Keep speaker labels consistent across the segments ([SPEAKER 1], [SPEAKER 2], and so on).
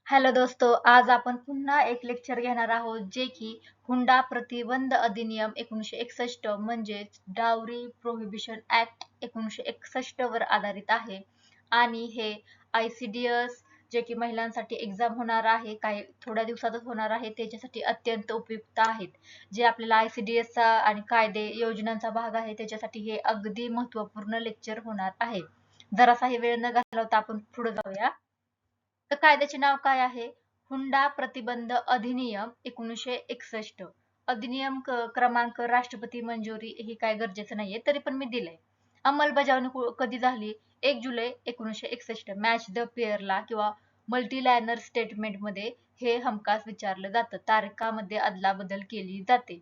[SPEAKER 1] Hello दोस्तो, आज आपण पुन्हा एक लेक्चर घेणार आहोत जे की हुंडा प्रतिबंध अधिनियम 1961 म्हणजेच डावरी प्रोहिबिशन ऍक्ट 1961 वर आधारित आहे. आणि हे ICDS जे की महिलांसाठी एक्झाम होणार आहे, काही थोड्या दिवसातच होणार आहे, त्याच्यासाठी अत्यंत उपयुक्त आहेत. जे आपल्याला ICDS चा आणि कायदे योजनांचा भाग आहे त्याच्यासाठी हे अगदी महत्त्वपूर्ण लेक्चर होणार आहे. जरासाही वेळ न घालवता आपण पुढे जाऊया. तर कायद्याचे नाव काय आहे? हुंडा प्रतिबंध अधिनियम 1961. अधिनियम क्रमांक राष्ट्रपती मंजुरी ही काय गरजेचं नाहीये, तरी पण मी दिलंय. अंमलबजावणी कधी झाली? 1 जुलै 1961. मॅच द पेअरला किंवा मल्टीलायनर स्टेटमेंट मध्ये हे हमखास विचारलं जातं. तारखामध्ये अदलाबदल केली जाते.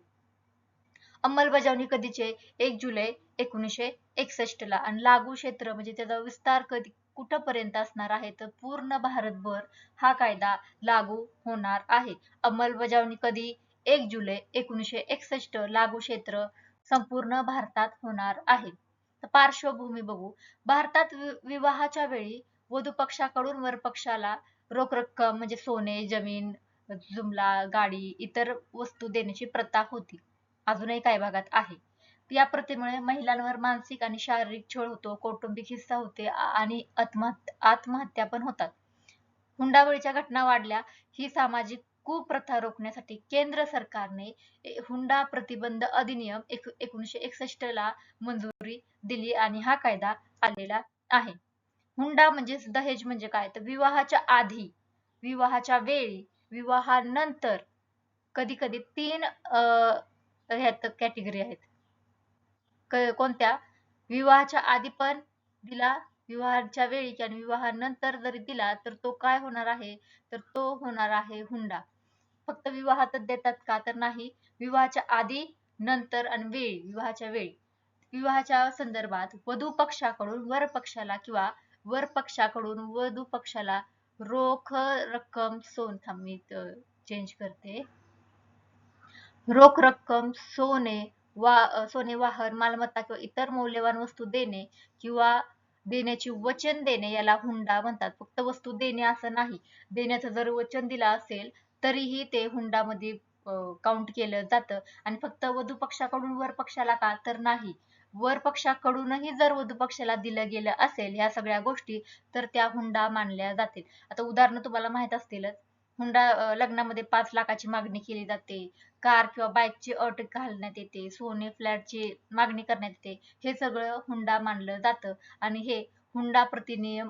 [SPEAKER 1] अंमलबजावणी कधीचे? 1 जुलै 1961 ला. आणि लागू क्षेत्र म्हणजे त्याचा विस्तार कधी कुठपर्यंत असणार आहे? तर पूर्ण भारतभर हा कायदा लागू होणार आहे. अंमलबजावणी कधी? 1 जुलै 1961. लागू क्षेत्र संपूर्ण भारतात होणार आहे. तर पार्श्वभूमी बघू. भारतात विवाहाच्या वेळी वधू पक्षाकडून वर पक्षाला रोख रक्कम म्हणजे सोने, जमीन, जुमला, गाडी, इतर वस्तू देण्याची प्रथा होती. अजूनही काही भागात आहे. या प्रथेमुळे महिलांवर मानसिक आणि शारीरिक छळ होतो, कौटुंबिक हिंसा होते आणि आत्महत्या पण होतात. हुंडाबळीच्या घटना वाढल्या. ही सामाजिक कुप्रथा रोखण्यासाठी केंद्र सरकारने हुंडा प्रतिबंध अधिनियम 1961 ला मंजुरी दिली आणि हा कायदा आलेला आहे. हुंडा म्हणजे दहेज म्हणजे काय? तर विवाहाच्या आधी, विवाहाच्या वेळी, विवाहानंतर कधी कधी तीन ह्यात कॅटेगरी आहेत. कोणत्या? विवाहाच्या आधी पण दिला, विवाहाच्या वेळी आणि विवाहानंतर जरी दिला तर तो काय होणार आहे? तर तो होणार आहे हुंडा. फक्त विवाहातच देतात का? तर नाही. विवाहाच्या आधी, नंतर आणि वेळी, विवाहाच्या वेळी. विवाहाच्या संदर्भात वधू पक्षाकडून वर पक्षाला किंवा वर पक्षाकडून वधू पक्षाला रोख रक्कम थांब मी चेंज करते. रोख रक्कम, सोने, वाहन, मालमत्ता किंवा इतर मौल्यवान वस्तू देणे किंवा देण्याची वचन देणे याला हुंडा म्हणतात. फक्त वस्तू देणे असं नाही. देण्याचं जर वचन दिलं असेल तरीही ते हुंडामध्ये काउंट केलं जातं. आणि फक्त वधू पक्षाकडून वर पक्षाला का? तर नाही. वर पक्षाकडूनही जर वधू पक्षाला दिलं गेलं असेल ह्या सगळ्या गोष्टी तर त्या हुंडा मानल्या जातील. आता उदाहरण तुम्हाला माहित असतीलच. हुंडा लग्नामध्ये 5 लाखाची मागणी केली जाते. कार किंवा बाईकची अट घालण्यात येते. सोने, फ्लॅटची मागणी करण्यात येते. हे सगळं हुंडा मानलं जातं. आणि हे हुंडा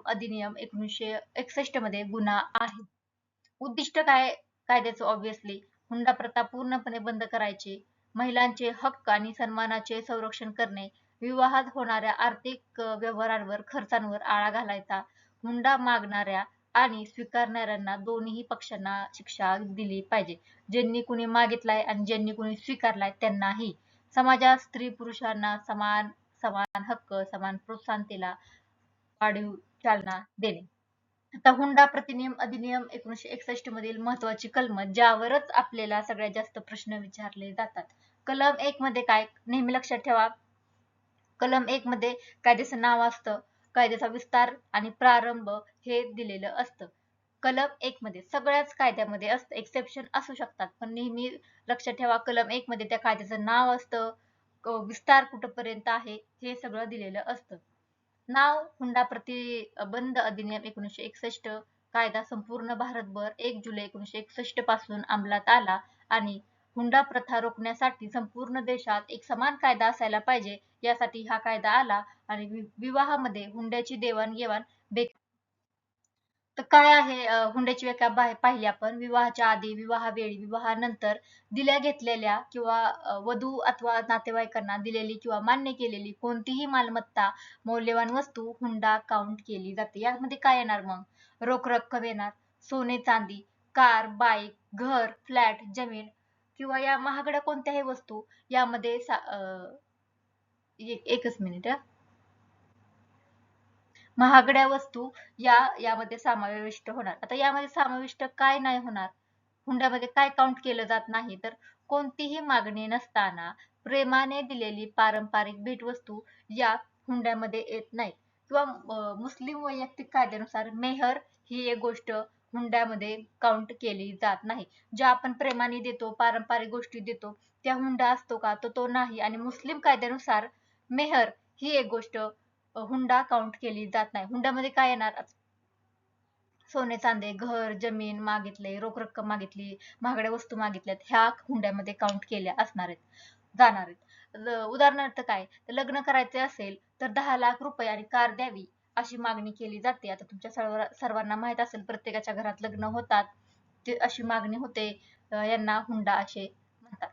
[SPEAKER 1] अधिनियम 1961 मध्ये गुन्हा आहे. उद्दिष्ट काय कायद्याचं? ऑब्विसली हुंडा प्रथा पूर्णपणे बंद करायची, महिलांचे हक्क आणि सन्मानाचे संरक्षण करणे, विवाहात होणाऱ्या आर्थिक व्यवहारांवर खर्चांवर आळा घालायचा, हुंडा मागणाऱ्या आणि स्वीकारणाऱ्यांना दोन्ही पक्षांना शिक्षा दिली पाहिजे. ज्यांनी कुणी मागितलाय आणि ज्यांनी कुणी स्वीकारलाय त्यांनाही. समाजात स्त्री पुरुषांना समान समान हक्क, समान प्रोत्साहनतेला वाढीव चालना देणे. आता हुंडा प्रतिनियम अधिनियम 1961 मधील महत्वाची कलम ज्यावरच आपल्याला सगळ्यात जास्त प्रश्न विचारले जातात. कलम 1 मध्ये काय? नेहमी लक्षात ठेवा. कलम 1 मध्ये कायद्याचं नाव असतं, कायद्याचा विस्तार आणि प्रारंभ हे दिलेलं असतं. कलम 1 मध्ये सगळ्याच कायद्यामध्ये असतं, एक्सेप्शन असू शकतात पण नेहमी लक्षात ठेवा कलम 1 मध्ये त्या कायद्याचं नाव असतं, विस्तार कुठपर्यंत आहे हे सगळं दिलेलं असतं. नाव हुंडा प्रतिबंध अधिनियम 1961. कायदा संपूर्ण भारतभर 1 जुलै 1961 पासून अंमलात आला आणि हुंडा प्रथा रोखण्यासाठी संपूर्ण देशात एक समान कायदा असायला पाहिजे यासाठी हा कायदा आला. आणि विवाहामध्ये हुंड्याची देवाणघेवाण तर काय आहे हुंड्याची व्याख्या पाहिली आपण. विवाहाच्या आधी, विवाहावेळी, विवाहानंतर दिल्या घेतलेल्या किंवा वधू अथवा नातेवाईकांना दिलेली किंवा मान्य केलेली कोणतीही मालमत्ता, मौल्यवान वस्तू हुंडा काउंट केली जाते. यामध्ये काय येणार मग? रोख रक्कम येणार, सोने चांदी, कार, बाईक, घर, फ्लॅट, जमीन किंवा या महागड्या कोणत्याही वस्तू यामध्ये एकच मिनिट. महागड्या वस्तू यामध्ये समाविष्ट होणार. आता यामध्ये समाविष्ट काय नाही होणार? हुंड्यामध्ये काय काउंट केलं जात नाही तर कोणतीही मागणी नसताना प्रेमाने दिलेली पारंपरिक भेटवस्तू या हुंड्यामध्ये येत नाही. किंवा मुस्लिम वैयक्तिक कायद्यानुसार मेहर ही एक गोष्ट हुंड्यामध्ये काउंट केली जात नाही. ज्या आपण प्रेमाने देतो, पारंपरिक गोष्टी देतो, त्या हुंडा असतो का, तर तो नाही. आणि मुस्लिम कायद्यानुसार मेहर ही एक गोष्ट हुंडा काउंट केली जात नाही. हुंड्यामध्ये काय येणार? सोने चांदे, घर, जमीन मागितले, रोख रक्कम मागितली, महागड्या वस्तू मागितल्यात, ह्या हुंड्यामध्ये काउंट केल्या असणार आहेत, जाणार आहेत. उदाहरणार्थ काय, तर लग्न करायचे असेल तर 10 लाख रुपये आणि कार द्यावी अशी मागणी केली जाते. आता तुमच्या सर्वांना माहित असेल, प्रत्येकाच्या घरात लग्न होतात, ते अशी मागणी होते. यांना हुंडा असे म्हणतात.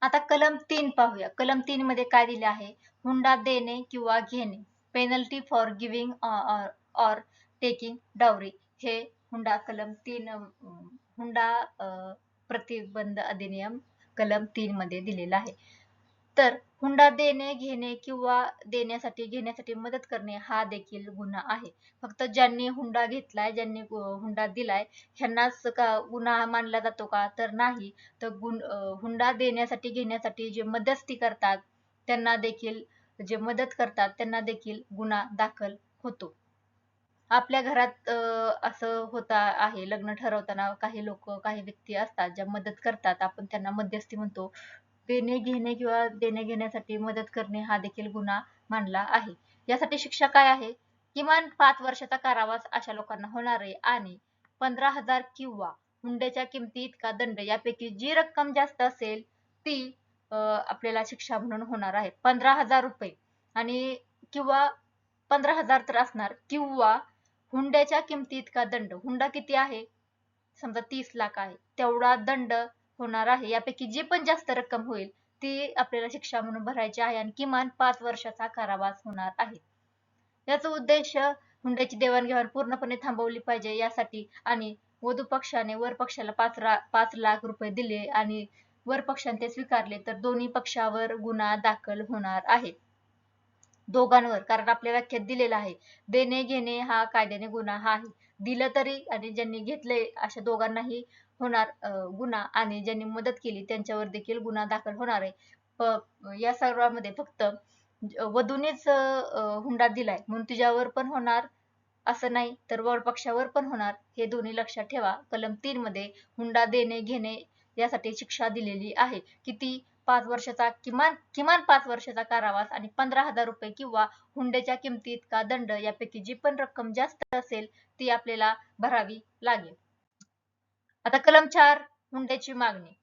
[SPEAKER 1] आता कलम 3 पाहूया. कलम 3 मध्ये काय दिले आहे? हुंडा देणे किंवा घेणे, penalty for giving or taking dowry. हे कलम 3 हुंडा प्रतिबंध अधिनियम कलम 3 मध्ये दिलेला आहे. तर हुंडा देणे, घेणे किंवा घेण्यासाठी मदत करणे हा देखील गुन्हा आहे. फक्त ज्यांनी हुंडा घेतलाय, ज्यांनी हुंडा दिलाय, ह्यांनाच का गुन्हा मानला जातो का? तर नाही. तर हुंडा देण्यासाठी, घेण्यासाठी जे मध्यस्थी करतात, त्यांना देखील, जे मदत करतात त्यांना देखील गुन्हा दाखल होतो. आपल्या घरात असं होत आहे, लग्न ठरवताना काही लोक, काही व्यक्ती असतात ज्या मदत करतात, आपण त्यांना मध्यस्थी म्हणतो. देणे घेणे किंवा देणे घेण्यासाठी मदत करणे हा देखील गुन्हा मानला आहे. यासाठी शिक्षा काय आहे? किमान 5 वर्षाचा कारावास अशा लोकांना होणार आहे, आणि 15,000 किंवा हुंड्याच्या किमती इतका दंड, यापैकी जी रक्कम जास्त असेल ती आपल्याला शिक्षा म्हणून होणार आहे. 15,000 रुपये आणि किंवा 15,000 तर असणार, किंवा हुंड्याच्या किमती इतका दंड. हुंडा किती आहे? समजा 30 लाख आहे, तेवढा दंड होणार आहे. यापैकी जी पण जास्त रक्कम होईल ती आपल्याला शिक्षा म्हणून भरायची आहे, आणि किमान 5 वर्षाचा कारावास होणार आहे. याचा उद्देश हुंड्याची देवाणघेवाण पूर्णपणे थांबवली पाहिजे यासाठी, आणि वधू पक्षाने वर पक्षाला 5 लाख रुपये दिले आणि वर पक्षाने ते स्वीकारले तर दोन्ही पक्षावर गुन्हा दाखल होणार आहे. दोघांवर, कारण आपल्या व्याख्यात दिलेला आहे, देणे घेणे हा कायद्याने गुन्हा हा आहे. दिलं तरी आणि ज्यांनी घेतले अशा दोघांनाही होणार गुन्हा, आणि ज्यांनी मदत केली त्यांच्यावर देखील गुन्हा दाखल होणार आहे. या सर्वांमध्ये फक्त वधूनेच हुंडा दिलाय म्हणून तिच्यावर पण होणार असं नाही, तर वर पक्षावर पण होणार. हे दोन्ही लक्षात ठेवा. कलम 3 मध्ये हुंडा देणे घेणे यासाठी शिक्षा दिलेली आहे. किती? 5 वर्षाचा, किमान किमान 5 वर्षाचा कारावास आणि 15,000 रुपये किंवा हुंड्याच्या किमती इतका दंड, यापैकी जी पण रक्कम जास्त असेल ती आपल्याला भरावी लागेल. आता कलम 4, हुंड्याची मागणी,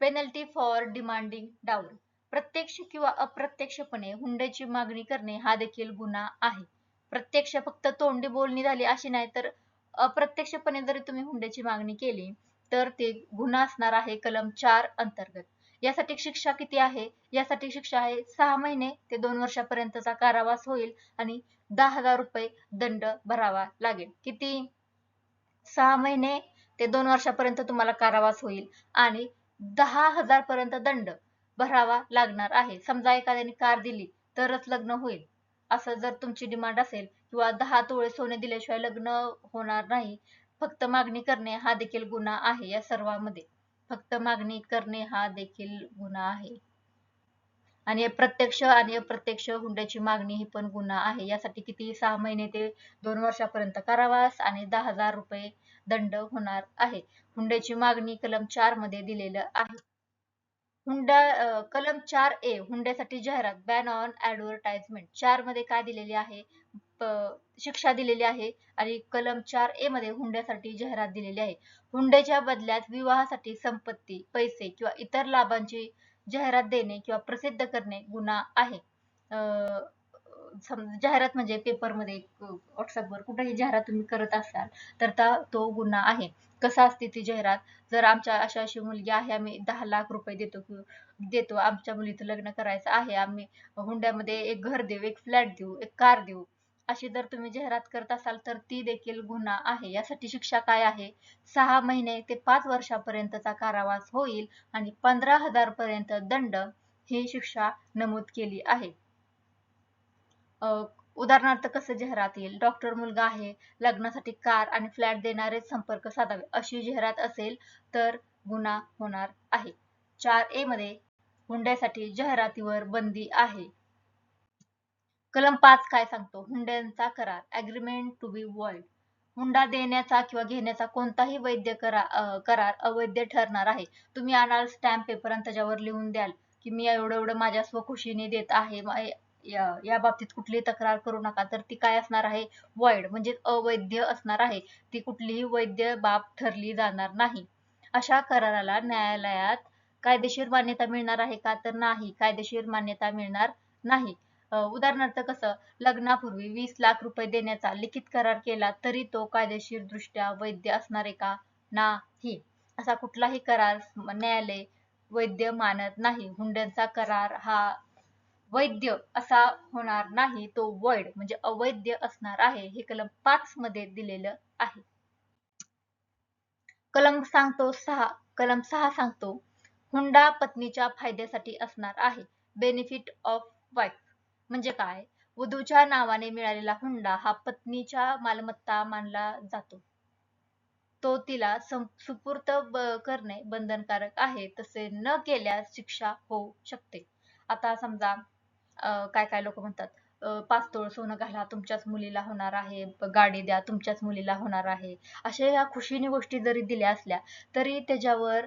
[SPEAKER 1] पेनल्टी फॉर डिमांडिंग डाउरी. प्रत्यक्ष किंवा अप्रत्यक्षपणे हुंड्याची मागणी करणे हा देखील गुन्हा आहे. प्रत्यक्ष फक्त तोंडी बोलणी झाली अशी नाही, तर अप्रत्यक्षपणे जरी तुम्ही हुंड्याची मागणी केली तर ते गुन्हा असणार आहे कलम 4 अंतर्गत. यासाठी शिक्षा किती आहे? यासाठी शिक्षा आहे 6 महिने ते 2 वर्षापर्यंतचा कारावास होईल आणि 10,000 रुपये दंड भरावा लागेल. किती? 6 महिने ते 2 वर्षापर्यंत तुम्हाला कारावास होईल आणि 10,000 पर्यंत दंड भरावा लागणार आहे. समजा एखाद्याने कार दिली तरच लग्न होईल, असं जर तुमची डिमांड असेल, किंवा 10 तोळे सोने दिल्याशिवाय लग्न होणार नाही, फक्त मागणी करणे हा देखील गुन्हा आहे. या सर्वांमध्ये फक्त मागणी करणे हा देखील गुन्हा आहे. आणि प्रत्यक्ष आणि अप्रत्यक्ष हुंड्याची मागणी ही पण गुन्हा आहे. यासाठी किती? 6 महिने ते 2 वर्षापर्यंत कारावास आणि 10,000 रुपये दंड होणार आहे. हुंड्याची मागणी कलम 4 मध्ये दिलेलं आहे. कलम 4A, हुंड्यासाठी जाहिरात, बॅन ऑन ऍडव्हर्टाइजमेंट. 4 मध्ये काय दिलेले आहे? शिक्षा दिलेली आहे, आणि कलम 4A मध्ये हुंड्यासाठी जाहिरात दिलेली आहे. हुंड्याच्या बदल्यात विवाहासाठी संपत्ती, पैसे किंवा इतर लाभांची जाहिरात देणे किंवा प्रसिद्ध करणे गुन्हा आहे. जाहिरात म्हणजे पेपरमध्ये, व्हॉट्सअपवर कुठेही जाहिरात तुम्ही करत असाल तर तो गुन्हा आहे. कसा असते ती जाहिरात? जर आमच्या अशा अशी मुलगी आहे, आम्ही 10 लाख रुपये देतो, आमच्या मुलीचं लग्न करायचं आहे, आम्ही हुंड्यामध्ये एक घर देऊ, एक फ्लॅट देऊ, एक कार देऊ, अशी जर तुम्ही जाहिरात करत असाल तर ती देखील गुन्हा आहे. यासाठी शिक्षा काय आहे? 6 महिने ते 5 वर्षापर्यंतचा कारावास होईल आणि 15,000 पर्यंत दंड, ही शिक्षा नमूद केली आहे. उदाहरणार्थ कसं जाहिरात येईल? डॉक्टर मुलगा आहे, लग्नासाठी कार आणि फ्लॅट देणारे संपर्क साधावे, अशी जाहिरात असेल तर गुन्हा होणार आहे. 4A मध्ये हुंड्यासाठी जाहिरातीवर बंदी आहे. कलम 5 काय सांगतो? हुंड्यांचा करार ॲग्रीमेंट टू बी व्हॉइड. हुंडा देण्याचा किंवा घेण्याचा कोणताही करार अवैध ठरणार आहे. तुम्ही आणाल स्टॅम्प पेपर आणि त्याच्यावर लिहून द्याल की मी एवढं एवढं माझ्या स्वखुशीने देत आहे, या बाबतीत कुठलीही तक्रार करू नका, तर ती काय असणार आहे? व्हॉइड म्हणजे अवैध असणार आहे. ती कुठलीही वैध बाब ठरली जाणार नाही. अशा कराराला न्यायालयात कायदेशीर मान्यता मिळणार आहे का? तर नाही, कायदेशीर मान्यता मिळणार नाही. उदाहरणार्थ कसं, लग्नापूर्वी 20 लाख रुपये देण्याचा लिखित करार केला तरी तो कायदेशीर दृष्ट्या वैध असणार आहे का? नाही. असा कुठलाही करार न्यायालय वैध मानत नाही. हुंड्यांचा करार हा वैध असा होणार नाही, तो वॉइड म्हणजे अवैध असणार आहे. हे कलम 5 मध्ये दिलेलं आहे. कलम 6 सांगतो, हुंडा पत्नीच्या फायद्यासाठी असणार आहे. बेनिफिट ऑफ वाईफ म्हणजे काय? वधूच्या नावाने मिळालेला हुंडा हा पत्नीच्या मालमत्ता मानला जातो. तो तिला सुपूर्त करणे बंधनकारक आहे. तसे न केल्यास शिक्षा होऊ शकते. आता समजा काय काय लोक म्हणतात, 5 तोळ सोनं घाला तुमच्याच मुलीला होणार आहे, गाडी द्या तुमच्याच मुलीला होणार आहे. अशा या खुशीने गोष्टी जरी दिल्या असल्या तरी त्याच्यावर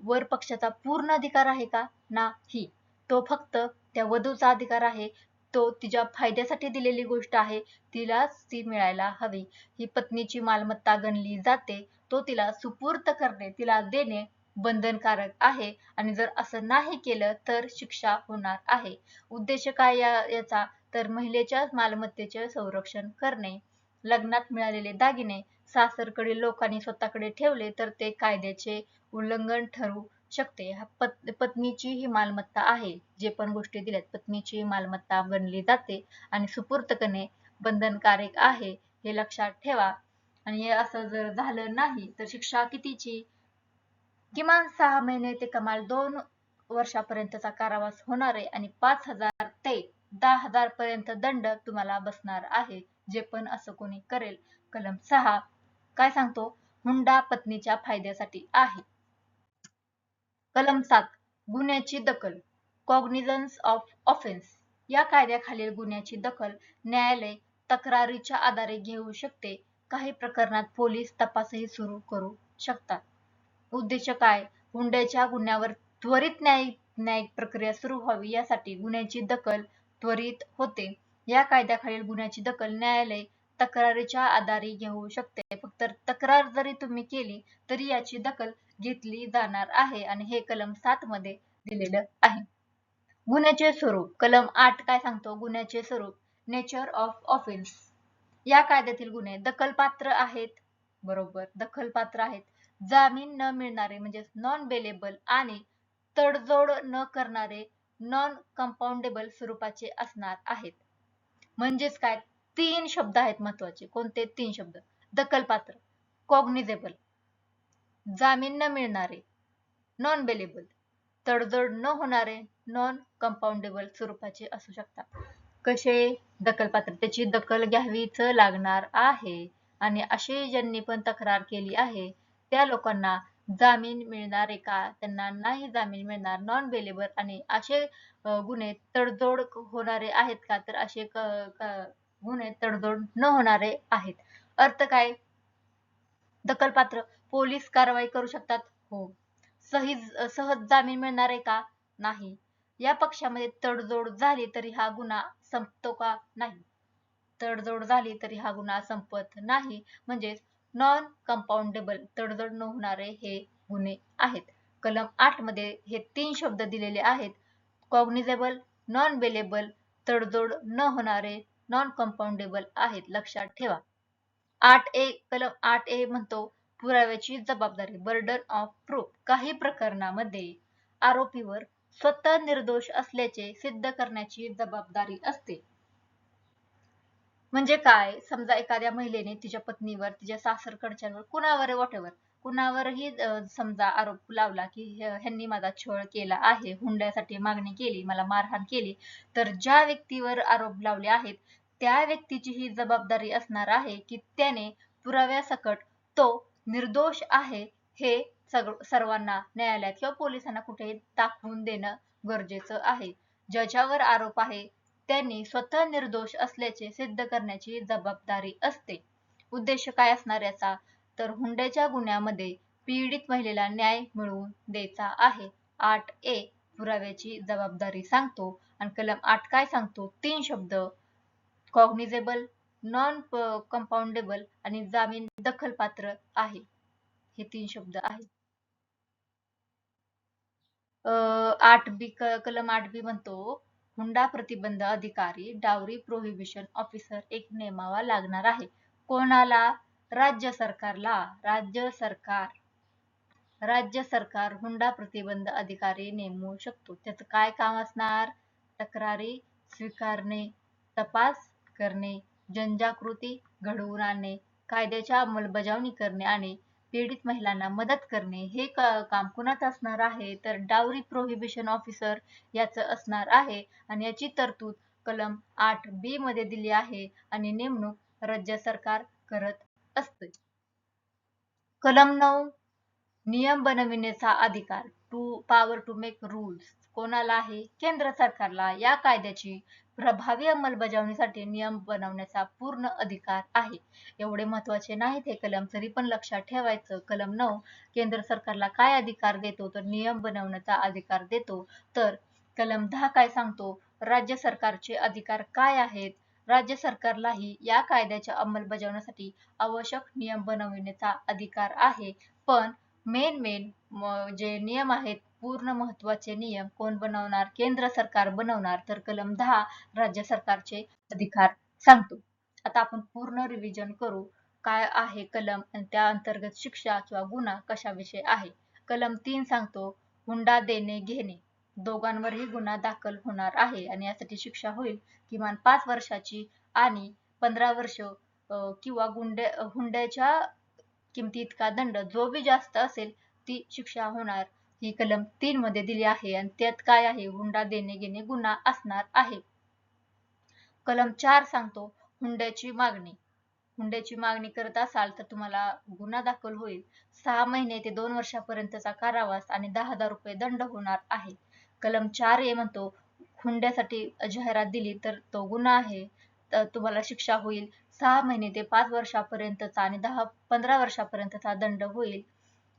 [SPEAKER 1] वर पक्षाचा पूर्ण अधिकार आहे का? नाही. तो फक्त त्या वधूचा अधिकार आहे. तो तिच्या फायद्यासाठी दिलेली गोष्ट आहे, तिलाच ती मिळायला हवी. ही पत्नीची मालमत्ता गणली जाते. तो तिला सुपूर्त करणे, तिला देणे बंधनकारक आहे आणि जर असं नाही केलं तर शिक्षा होणार आहे. उद्देश काय याचा? तर महिलेच्या मालमत्तेचे संरक्षण करणे. लग्नात मिळालेले दागिने सासरकडील लोकांनी स्वतःकडे ठेवले तर ते कायद्याचे उल्लंघन ठरू शकते. पत्नीची ही मालमत्ता आहे. जे पण गोष्टी दिल्यात पत्नीची मालमत्ता गणली जाते आणि सुपूर्त करणे बंधनकारक आहे, हे लक्षात ठेवा. आणि हे असं जर झालं नाही तर शिक्षा कितीची? किमान 6 महिने ते कमाल 2 वर्षापर्यंतचा कारावास होणार आहे आणि 5,000 ते 10,000 पर्यंत दंड तुम्हाला बसणार आहे, जे पण असं कोणी करेल. कलम 6 काय सांगतो? हुंडा पत्नीच्या फायद्यासाठी आहे. कलम 7 गुन्ह्याची दखल कॉग्निझन्स ऑफ ऑफेन्स. या कायद्याखालील गुन्ह्याची दखल न्यायालय तक्रारीच्या आधारे घेऊ शकते. काही प्रकरणात पोलीस तपासही सुरू करू शकतात. उद्देश काय? हुंड्याच्या गुन्ह्यावर त्वरित न्यायिक प्रक्रिया सुरू व्हावी यासाठी गुन्ह्याची दखल त्वरित होते. या कायद्याखालील गुन्ह्याची दखल न्यायालय तक्रारीच्या आधारे घेऊ शकते. फक्त तक्रार जरी तुम्ही केली तरी याची दखल घेतली जाणार आहे आणि हे कलम 7 मध्ये दिलेलं आहे. गुन्ह्याचे स्वरूप कलम 8 काय सांगतो? गुन्ह्याचे स्वरूप नेचर ऑफ ऑफेन्स. या कायद्यातील गुन्हे दखलपात्र आहेत. बरोबर, दखलपात्र आहेत. जामीन न मिळणारे म्हणजे नॉन बेलेबल आणि तडजोड न करणारे नॉन कंपाऊंडेबल स्वरूपाचे असणार आहेत. म्हणजेच काय? 3 शब्द आहेत महत्वाचे. कोणते 3 शब्द? दखलपात्र, कॉग्निझेबल, जामीन न मिळणारे, नॉन बेलेबल, तडजोड न होणारे नॉन कंपाऊंडेबल स्वरूपाचे असू शकतात. कसे? दखलपात्र, त्याची दखल घ्यावीच लागणार आहे आणि असे ज्यांनी पण तक्रार केली आहे त्या लोकांना जामीन मिळणार आहे का? त्यांना नाही जामीन मिळणार. नॉन बेलेबल आणि असे गुन्हे तडजोड होणारे आहेत का? तर असे गुन्हे तडजोड न होणारे आहेत. अर्थ काय? दखलपात्र पोलीस कारवाई करू शकतात. हो. सहज जामीन मिळणार आहे का? नाही. या पक्षामध्ये तडजोड झाली तरी हा गुन्हा संपतो का? नाही. तडजोड झाली तरी हा गुन्हा संपत नाही. म्हणजे नॉन कंपाऊंडेबल, तडजोड न होणारे हे गुन्हे आहेत. कलम 8 मध्ये हे 3 शब्द दिलेले आहेत. कॉग्निझेबल, नॉन बेलेबल, तडजोड न होणारे, नॉन कंपाऊंडेबल आहेत. लक्षात ठेवा. 8A कलम 8A म्हणतो पुराव्याची जबाबदारी बर्डन ऑफ प्रूफ. काही प्रकरणामध्ये आरोपीवर स्वतः निर्दोष असल्याचे सिद्ध करण्याची जबाबदारी असते. म्हणजे काय? समजा एखाद्या महिलेने तिच्या पत्नीवर, तिच्या सासरकडच्यांवर, कुणावर वॉटेवर कुणावरही समजा आरोप लावला की ह्यांनी माझा छळ केला आहे, हुंड्यासाठी मागणी केली, मला मारहाण केली, तर ज्या व्यक्तीवर आरोप लावले आहेत त्या व्यक्तीची ही जबाबदारी असणार आहे की त्याने पुराव्यासकट तो निर्दोष आहे हे सर्वांना न्यायालयात किंवा पोलिसांना कुठेही दाखवून देणं गरजेचं आहे. ज्याच्यावर आरोप आहे त्यांनी स्वतः निर्दोष असल्याचे सिद्ध करण्याची जबाबदारी असते. उद्देश काय असणार याचा, तर हुंड्याच्या गुन्ह्यामध्ये पीडित महिलेला न्याय मिळवून द्यायचा आहे. 8A पुराव्याची जबाबदारी सांगतो आणि कलम 8 काय सांगतो, 3 शब्द कॉग्निझेबल, नॉन कंपाऊंडेबल आणि जामीन दखलपात्र आहे. हे 3 शब्द आहेत. 8B कलम 8B म्हणतो, हुंडा प्रतिबंध अधिकारी डावरी प्रोहिबिशन ऑफिसर एक नेमावा लागणार आहे. कोणाला? राज्य सरकारला. राज्य सरकार हुंडा प्रतिबंध अधिकारी नेमू शकतो. त्याचं काय काम असणार? तक्रारी स्वीकारणे, तपास करणे, जनजागृती घडवून आणणे, कायद्याच्या अंमलबजावणी करणे आणि पीडित महिलांना मदत करणे. हे काम कुणाचं असणार आहे? तर डावरी प्रोहिबिशन ऑफिसर याचं असणार आहे. आणि याची तरतूद कलम 8B मध्ये दिली आहे आणि नेमणूक राज्य सरकार करत असते. कलम 9 नियम बनविण्याचा अधिकार, पॉवर टू मेक रूल्स कोणाला आहे? केंद्र सरकारला. या कायद्याची प्रभावी अंमलबजावणीसाठी नियम बनवण्याचा पूर्ण अधिकार आहे. एवढे महत्वाचे नाहीत हे कलम, तरी पण लक्षात ठेवायचं. कलम 9 केंद्र सरकारला काय अधिकार देतो, तर नियम बनवण्याचा अधिकार देतो. तर कलम 10 काय सांगतो, राज्य सरकारचे अधिकार काय आहेत? राज्य सरकारलाही या कायद्याच्या अंमलबजावणीसाठी आवश्यक नियम बनविण्याचा अधिकार आहे. पण मेन जे नियम आहेत, पूर्ण महत्वाचे नियम कोण बनवणार? केंद्र सरकार बनवणार. तर कलम 10 राज्य सरकारचे अधिकार सांगतो. आता आपण पूर्ण रिव्हिजन करू. काय आहे कलम आणि त्या अंतर्गत शिक्षा किंवा गुन्हा कशाविषयी आहे. कलम 3 सांगतो, हुंडा देणे घेणे दोघांवरही गुन्हा दाखल होणार आहे आणि यासाठी शिक्षा होईल किमान 5 वर्षाची आणि 15 वर्ष किंवा हुंड्याच्या किमती इतका दंड, जो भी जास्त असेल ती शिक्षा होणार. ही कलम 3 मध्ये दिली आहे आणि त्यात काय आहे, हुंडा देणे घेणे गुन्हा असणार आहे. कलम 4 सांगतो, हुंड्याची मागणी करत असाल तर तुम्हाला गुन्हा दाखल होईल. 6 महिने ते 2 वर्षापर्यंतचा कारावास आणि 10,000 रुपये दंड होणार आहे. कलम 4A म्हणतो, हुंड्यासाठी जाहिरात दिली तर तो गुन्हा आहे, तर तुम्हाला शिक्षा होईल 6 महिने ते 5 वर्षापर्यंतचा आणि 15 वर्षापर्यंतचा दंड होईल.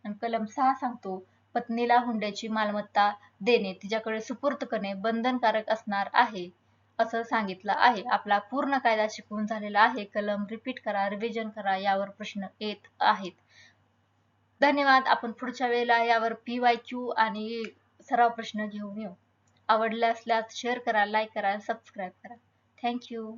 [SPEAKER 1] आणि कलम 6 सांगतो, पत्नीला हुंड्याची मालमत्ता देणे, तिच्याकडे सुपूर्त करणे बंधनकारक असणार आहे, असं सांगितलं आहे. आपला पूर्ण कायदा शिकवून झालेला आहे. कलम रिपीट करा, रिव्हिजन करा, यावर प्रश्न येत आहेत. धन्यवाद. आपण पुढच्या वेळेला यावर PYQ आणि सराव प्रश्न घेऊन येऊ. आवडले असल्यास शेअर करा, लाईक करा, सबस्क्राईब करा. थँक्यू.